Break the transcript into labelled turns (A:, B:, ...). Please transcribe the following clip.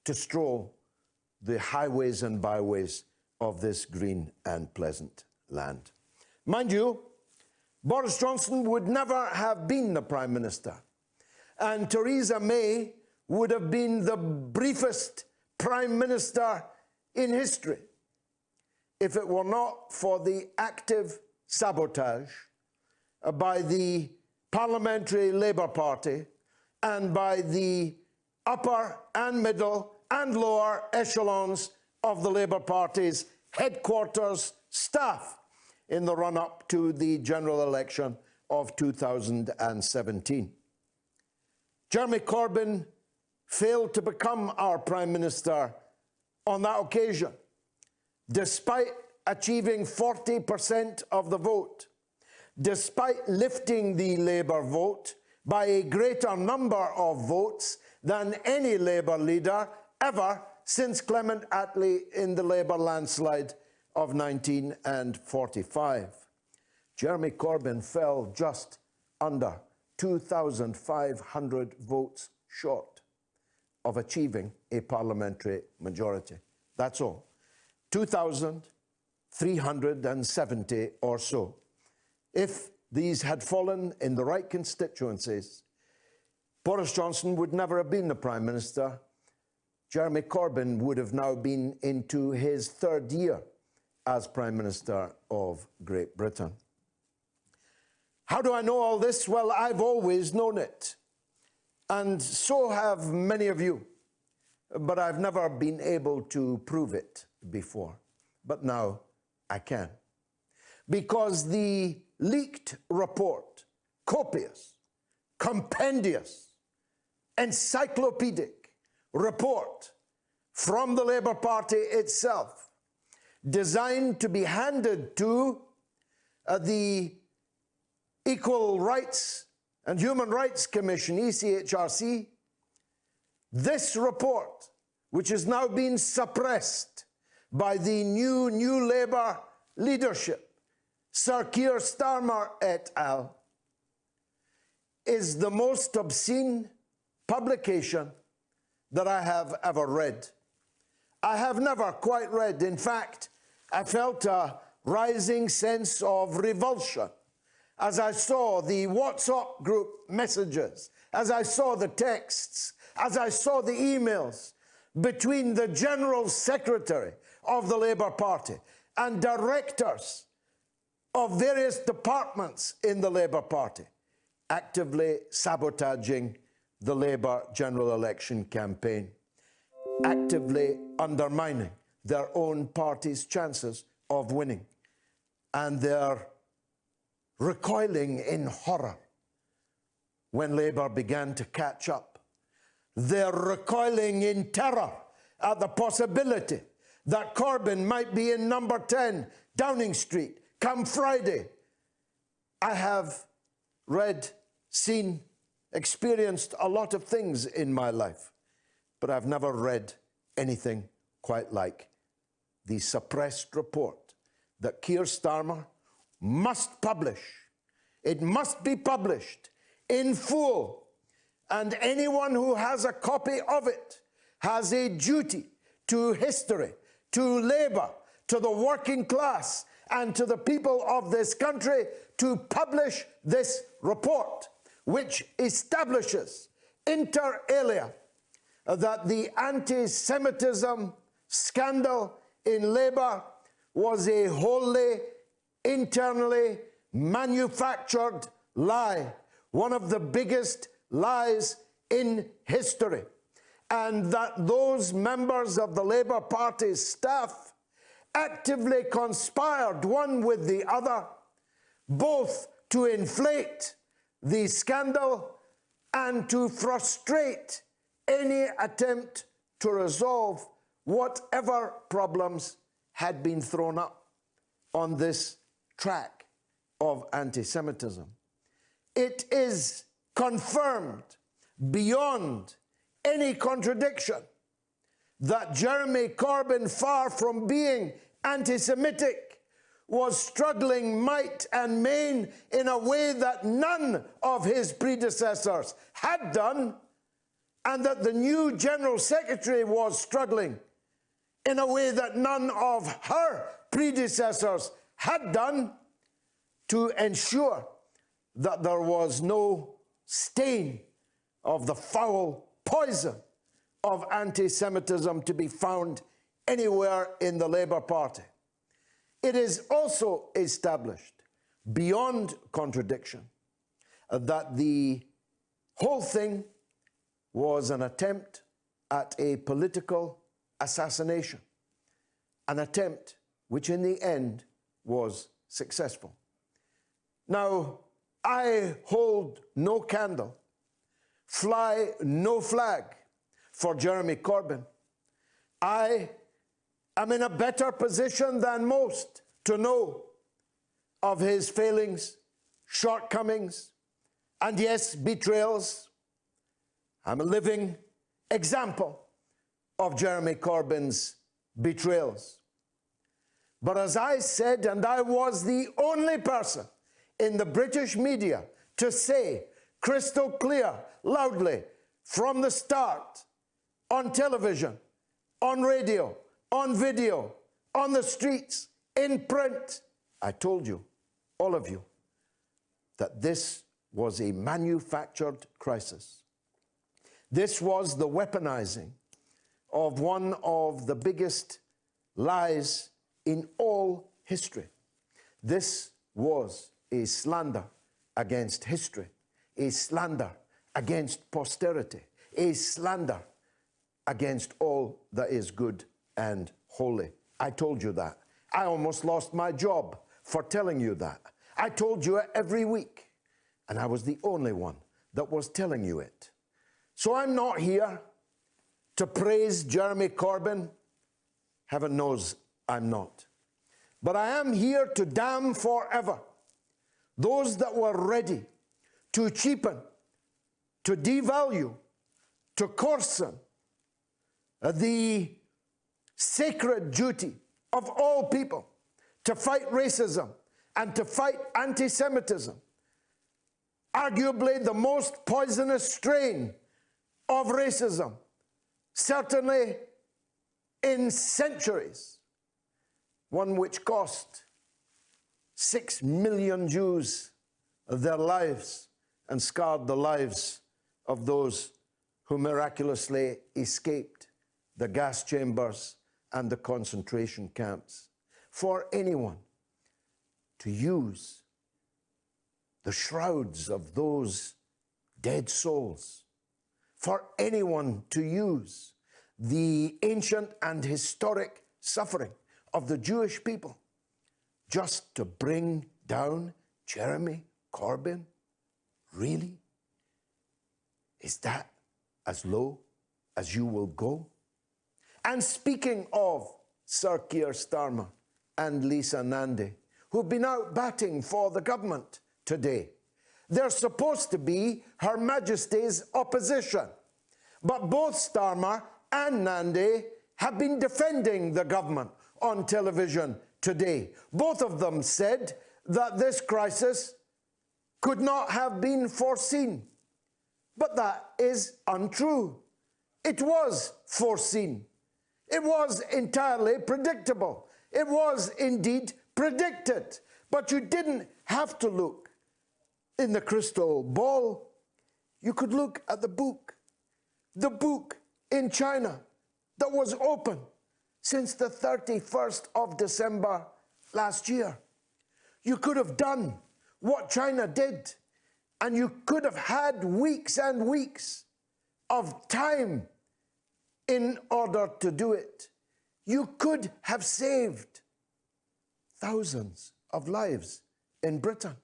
A: to stroll the highways and byways of this green and pleasant land. Mind you, Boris Johnson would never have been the Prime Minister, and Theresa May would have been the briefest Prime Minister in history if it were not for the active sabotage by the Parliamentary Labour Party and by the upper and middle and lower echelons of the Labour Party's headquarters staff in the run-up to the general election of 2017. Jeremy Corbyn failed to become our Prime Minister on that occasion, despite achieving 40% of the vote, despite lifting the Labour vote by a greater number of votes than any Labour leader ever since Clement Attlee in the Labour landslide of 1945. Jeremy Corbyn fell just under 2,500 votes short of achieving a parliamentary majority. That's all. 2,370 or so. If these had fallen in the right constituencies, Boris Johnson would never have been the Prime Minister. Jeremy Corbyn would have now been into his third year as Prime Minister of Great Britain. How do I know all this? Well, I've always known it, and so have many of you, but I've never been able to prove it before. But now I can. Because the leaked report, copious, compendious, encyclopedic report from the Labour Party itself, designed to be handed to the Equal Rights and Human Rights Commission, ECHRC, this report, which has now been suppressed by the new Labour leadership, Sir Keir Starmer et al., is the most obscene publication that I have ever read. I have never quite read. In fact, I felt a rising sense of revulsion as I saw the WhatsApp group messages, as I saw the texts, as I saw the emails between the General Secretary of the Labour Party and directors of various departments in the Labour Party, actively sabotaging the Labour general election campaign, actively undermining their own party's chances of winning, and their recoiling in horror when Labour began to catch up. They're recoiling in terror at the possibility that Corbyn might be in number 10 Downing Street come Friday. I have read, seen, experienced a lot of things in my life, but I've never read anything quite like the suppressed report that Keir Starmer must publish. It must be published in full, and anyone who has a copy of it has a duty to history, to Labour, to the working class, and to the people of this country to publish this report, which establishes inter alia that the anti-Semitism scandal in Labour was a wholly internally manufactured lie, one of the biggest lies in history, and that those members of the Labour Party's staff actively conspired one with the other, both to inflate the scandal and to frustrate any attempt to resolve whatever problems had been thrown up on this track of anti-Semitism. It is confirmed beyond any contradiction that Jeremy Corbyn, far from being anti-Semitic, was struggling might and main in a way that none of his predecessors had done, and that the new General Secretary was struggling in a way that none of her predecessors had done to ensure that there was no stain of the foul poison of anti-Semitism to be found anywhere in the Labour Party. It is also established, beyond contradiction, that the whole thing was an attempt at a political assassination, an attempt which in the end was successful. Now, I hold no candle, fly no flag for Jeremy Corbyn. I am in a better position than most to know of his failings, shortcomings, and yes, betrayals. I'm a living example of Jeremy Corbyn's betrayals. But as I said, and I was the only person in the British media to say crystal clear, loudly, from the start, on television, on radio, on video, on the streets, in print, I told you, all of you, that this was a manufactured crisis. This was the weaponizing of one of the biggest lies in all history. This was a slander against history, a slander against posterity, a slander against all that is good and holy. I told you that. I almost lost my job for telling you that. I told you it every week, and I was the only one that was telling you it. So I'm not here to praise Jeremy Corbyn. Heaven knows I'm not. But I am here to damn forever those that were ready to cheapen, to devalue, to coarsen the sacred duty of all people to fight racism and to fight anti-Semitism, arguably the most poisonous strain of racism, certainly in centuries, one which cost 6 million Jews their lives and scarred the lives of those who miraculously escaped the gas chambers and the concentration camps. For anyone to use the shrouds of those dead souls, for anyone to use the ancient and historic suffering of the Jewish people just to bring down Jeremy Corbyn? Really? Is that as low as you will go? And speaking of Sir Keir Starmer and Lisa Nandy, who've been out batting for the government today, they're supposed to be Her Majesty's opposition. But both Starmer and Nandy have been defending the government on television today. Both of them said that this crisis could not have been foreseen. But that is untrue. It was foreseen. It was entirely predictable. It was indeed predicted. But you didn't have to look in the crystal ball. You could look at the book in China that was open since the 31st of December last year. You could have done what China did, and you could have had weeks and weeks of time in order to do it. You could have saved thousands of lives in Britain.